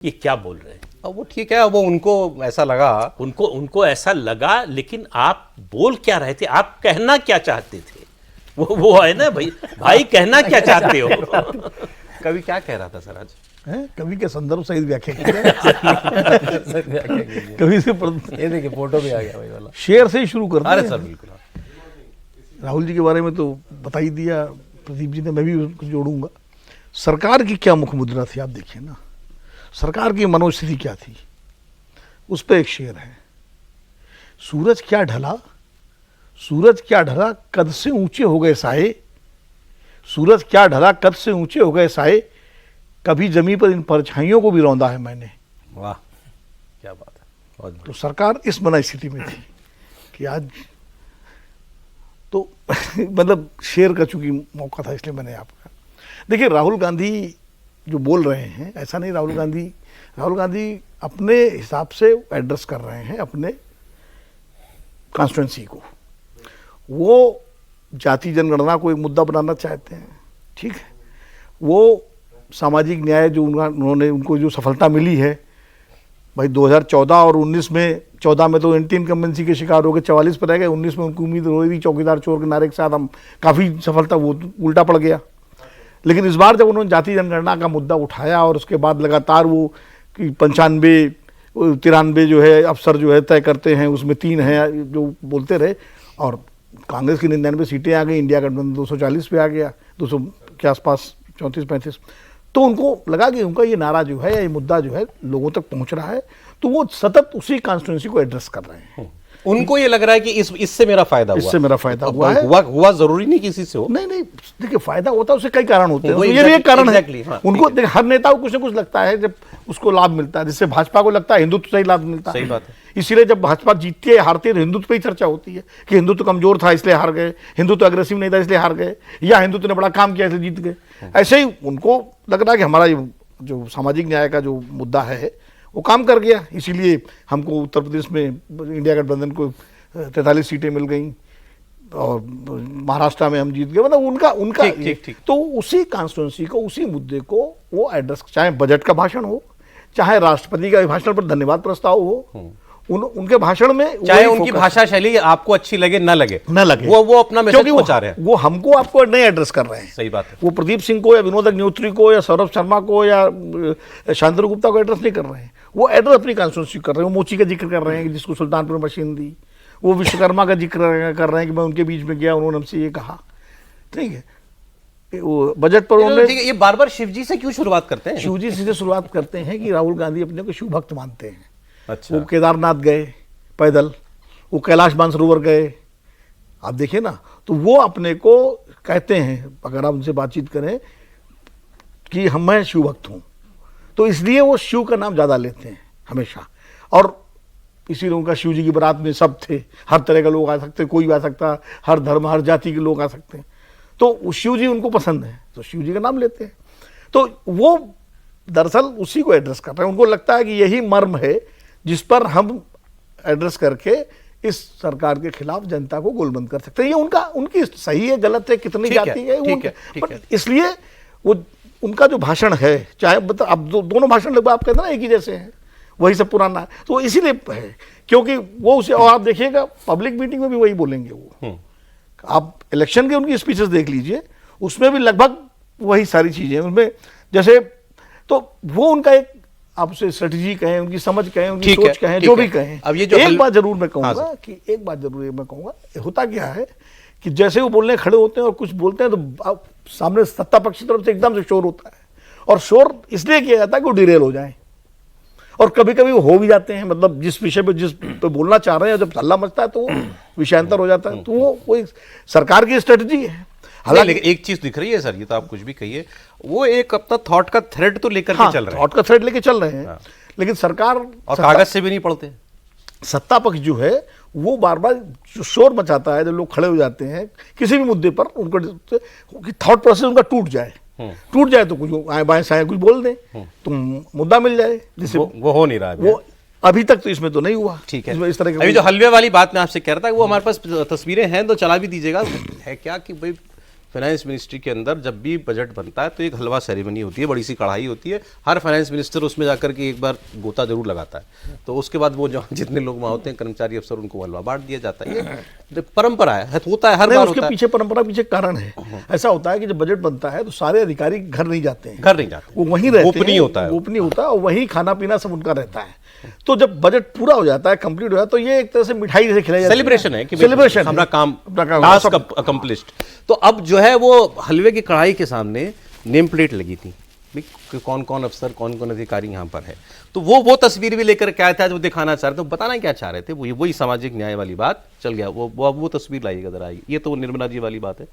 ये क्या बोल रहे हैं। अब वो ठीक है, वो उनको ऐसा लगा, उनको ऐसा लगा, लेकिन आप बोल क्या रहे थे, आप कहना क्या चाहते थे, वो है ना भाई कहना क्या चाहते हो। कवि क्या कह रहा था सर आज? कवि के संदर्भ सहित व्याख्या की कवि से ये देखिए फोटो भी आ गया भाई वाला। शेर से ही शुरू करते हैं। अरे सर बिल्कुल। राहुल जी के बारे में तो बता ही दिया प्रदीप जी ने, मैं भी उसको जोड़ूंगा। सरकार की क्या मुख मुद्रा थी आप देखिए ना, सरकार की मनोस्थिति क्या थी, उस पर एक शेर है। सूरज क्या ढला, सूरज क्या ढला कद से ऊंचे हो गए साए, सूरज क्या ढला कद से ऊंचे हो गए साए, कभी जमी पर इन परछाइयों को भी रौंदा है मैंने। वाह क्या बात है, बहुत तो सरकार इस बना स्थिति में थी कि आज तो मतलब शेर का चूंकि मौका था इसलिए मैंने आपका। देखिए राहुल गांधी जो बोल रहे हैं, ऐसा नहीं, राहुल गांधी अपने हिसाब से एड्रेस कर रहे हैं अपने कॉन्स्टिट्यूंसी को। वो जाति जनगणना को एक मुद्दा बनाना चाहते हैं, ठीक है। वो सामाजिक न्याय जो उनको जो सफलता मिली है भाई 2014 और 19 में, 14 में तो एंटी इनकम्बेंसी के शिकार हो गए, 44 पर रह गए, 19 में उनको उम्मीद हो रही थी चौकीदार चोर के नारे के साथ हम काफ़ी सफलता, वो उल्टा पड़ गया। लेकिन इस बार जब उन्होंने जाति जनगणना का मुद्दा उठाया और उसके बाद लगातार वो कि 95-93 जो है अफसर जो है तय करते हैं, उसमें 3 हैं जो बोलते रहे, और कांग्रेस की 99 सीटें आ गई, इंडिया गठबंधन 240 पे आ गया, 200 के आसपास 34-35। तो उनको लगा कि उनका ये नारा जो है, ये मुद्दा जो है लोगों तक पहुंच रहा है, तो वो सतत उसी कॉन्स्टिट्यूंसी को एड्रेस कर रहे हैं। उनको ये लग रहा है कि इससे मेरा फायदा हुआ, इससे मेरा फायदा हुआ है। हुआ जरूरी नहीं किसी से हो, नहीं देखिए फायदा होता है, उससे कई कारण होते हैं, वो ये भी एक कारण है। हाँ, उनको देखिए हर नेता को कुछ ना कुछ लगता है जब उसको लाभ मिलता है, जिससे भाजपा को लगता है हिंदुत्व से ही लाभ मिलता है। सही बात है। इसीलिए जब भाजपा जीतती है हारती है, हिंदुत्व पे ही चर्चा होती है कि हिंदुत्व कमजोर था इसलिए हार गए, हिंदुत्व अग्रेसिव नहीं था इसलिए हार गए, या हिंदुत्व ने बड़ा काम किया इसलिए जीत गए। ऐसे ही उनको लग रहा है कि हमारा जो सामाजिक न्याय का जो मुद्दा है वो काम कर गया, इसीलिए हमको उत्तर प्रदेश में इंडिया गठबंधन को 43 सीटें मिल गई और महाराष्ट्र में हम जीत गए। मतलब उनका ठीक। तो उसी कॉन्स्टिट्यूंसी को, उसी मुद्दे को वो एड्रेस, चाहे बजट का भाषण हो, चाहे राष्ट्रपति का भाषण पर धन्यवाद प्रस्ताव हो, उनके भाषण में चाहे उनकी भाषा शैली आपको अच्छी लगे न लगे, वो अपना मैसेज पहुंचा रहे हैं। वो हमको आपको नहीं एड्रेस कर रहे हैं। सही बात है। वो प्रदीप सिंह को या विनोद अग्निहोत्री को या सौरभ शर्मा को या शांतनु गुप्ता को एड्रेस नहीं कर रहे हैं, वो एड्रेस अपनी कॉन्स्टिट्यूंसी कर रहे हैं। वो मोची का जिक्र कर रहे हैं जिसको सुल्तानपुर मशीन दी, वो विश्वकर्मा का जिक्र कर रहे हैं कि मैं उनके बीच में गया, उन्होंने हमसे ये कहा, ठीक है। वो बजट पर उन्होंने, ये बार बार शिवजी से क्यों शुरुआत करते हैं? शिवजी से शुरुआत करते हैं कि राहुल गांधी अपने को शिव भक्त मानते हैं। अच्छा। वो केदारनाथ गए पैदल, वो कैलाश मानसरोवर गए, आप देखिए ना। तो वो अपने को कहते हैं, अगर आप उनसे बातचीत करें, कि मैं शिव भक्त हूँ, तो इसलिए वो शिव का नाम ज़्यादा लेते हैं हमेशा। और इसीलिए उनका शिव जी की बारात में सब थे, हर तरह के लोग आ सकते, कोई भी आ सकता, हर धर्म हर जाति के लोग आ सकते हैं। तो शिव जी उनको पसंद है तो शिव जी का नाम लेते हैं। तो वो दरअसल उसी को एड्रेस कर रहे हैं। उनको लगता है कि यही मर्म है जिस पर हम एड्रेस करके इस सरकार के खिलाफ जनता को गोलबंद कर सकते हैं। ये उनकी सही है गलत है, कितनी जाती है, इसलिए वो उनका जो भाषण है, चाहे मतलब अब दोनों भाषण लगभग आप कहते हैं ना एक ही जैसे हैं, वही सब पुराना है, तो इसीलिए है क्योंकि वो उसे, और आप देखिएगा पब्लिक मीटिंग में भी वही बोलेंगे वो। आप इलेक्शन के उनकी स्पीचेस देख लीजिए, उसमें भी लगभग वही सारी चीजें उनमें, जैसे तो वो उनका एक आपसे स्ट्रेटजी कहें, उनकी समझ कहें, उनकी सोच कहें, जो भी कहें। अब ये जो एक बात जरूर मैं कहूंगा, होता क्या है कि जैसे वो बोलने खड़े होते हैं और कुछ बोलते हैं तो सामने सत्ता पक्ष की तरफ से एकदम से शोर होता है, और शोर इसलिए किया जाता है कि वो डिरेल हो जाए, और कभी कभी वो हो भी जाते हैं, मतलब जिस विषय पे जिस पे बोलना चाह रहे हैं जब हल्ला मचता है तो वो विषयांतर हो जाता है। तो वो सरकार की स्ट्रेटजी है। हालांकि एक चीज दिख रही है सर, ये तो आप कुछ भी कहिए, वो एक अपना थॉट का थ्रेड तो लेकर के चल रहे हैं, थॉट का थ्रेड लेके चल रहे हैं। लेकिन सरकार और कागज से भी नहीं पढ़ते। सत्ता पक्ष जो है वो बार बार जो शोर मचाता है, जब लोग खड़े हो जाते हैं किसी भी मुद्दे पर, उनको थॉट प्रोसेस उनका टूट जाए तो कुछ आए बाएं साएं कुछ बोल दें तो मुद्दा मिल जाए, जिससे वो हो नहीं रहा है। वो अभी तक तो इसमें तो नहीं हुआ। ठीक है। इस तरह अभी जो हलवे वाली बात मैं आपसे कह रहा था, वो हमारे पास तस्वीरें हैं तो चला भी दीजिएगा। है क्या कि भाई फाइनेंस मिनिस्ट्री के अंदर जब भी बजट बनता है तो एक हलवा सेरेमनी होती है, बड़ी सी कढ़ाई होती है, हर फाइनेंस मिनिस्टर उसमें जाकर के एक बार गोता जरूर लगाता है। तो उसके बाद वो जो जितने लोग वहाँ होते हैं कर्मचारी अफसर, उनको हलवा बांट दिया जाता है। ये परंपरा है, होता है हर बार उसके होता है। पीछे परंपरा, पीछे कारण है। ऐसा होता है कि जब बजट बनता है तो सारे अधिकारी घर नहीं जाते हैं, घर नहीं जाते, वो वहीं रहते हैं, गोपनीय होता है, गोपनीय होता है, और वहीं खाना पीना सब उनका रहता है। तो जब बजट पूरा हो जाता है, कंप्लीट हो जाता है, तो ये एक तरह से मिठाई जैसे खिलाई जाती है, सेलिब्रेशन है कि सेलिब्रेशन, हमारा काम, अपना काम टास्क अकम्प्लिश्ड। तो अब जो है वो हलवे की कढ़ाई के सामने नेम प्लेट लगी थी कि कौन कौन अफसर, कौन कौन अधिकारी यहाँ पर है। तो वो तस्वीर भी लेकर क्या था, जो दिखाना चाह रहे थे, बताना क्या चाह रहे थे, वही सामाजिक न्याय वाली बात चल गया। वो तस्वीर लाइएगा जरा, ये तो निर्मला जी वाली बात है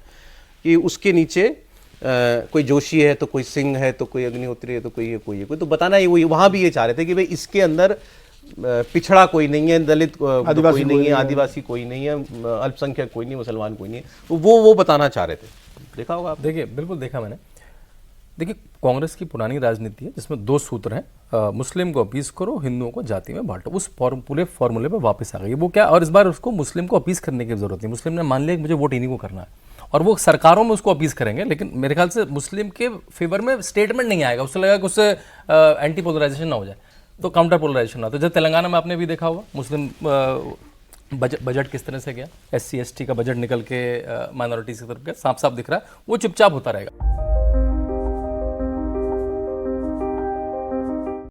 कि उसके नीचे कोई जोशी है, तो कोई सिंह है, तो कोई अग्निहोत्री है, तो कोई है, कोई है, कोई, तो बताना ही वही। वहां भी ये चाह रहे थे कि भाई इसके अंदर पिछड़ा कोई नहीं है, दलित कोई नहीं है, आदिवासी कोई नहीं है, अल्पसंख्यक कोई नहीं, मुसलमान कोई नहीं है। तो वो बताना चाह रहे थे। देखा होगा आप? देखिए, बिल्कुल देखा मैंने। देखिए, कांग्रेस की पुरानी राजनीति है जिसमें दो सूत्र हैं, मुस्लिम को अपीस करो, हिंदुओं को जाति में बांटो। उस पूरे फॉर्मूले पे वापस आ गई वो क्या, और इस बार उसको मुस्लिम को अपीस करने की जरूरत नहीं। मुस्लिम ने मान लिया कि मुझे वोट इन्हीं को करना है, और वो सरकारों में उसको अपीस करेंगे, लेकिन मेरे ख्याल से मुस्लिम के फेवर में स्टेटमेंट नहीं आएगा। उससे लगेगा कि उससे एंटी पोलराइजेशन ना हो जाए, तो काउंटर पोलराइजेशन ना। तो जब तेलंगाना में आपने भी देखा होगा मुस्लिम बजट किस तरह से गया, SC ST का बजट निकल के माइनॉरिटीज की तरफ गया, साफ साफ दिख रहा है, वो चुपचाप होता रहेगा।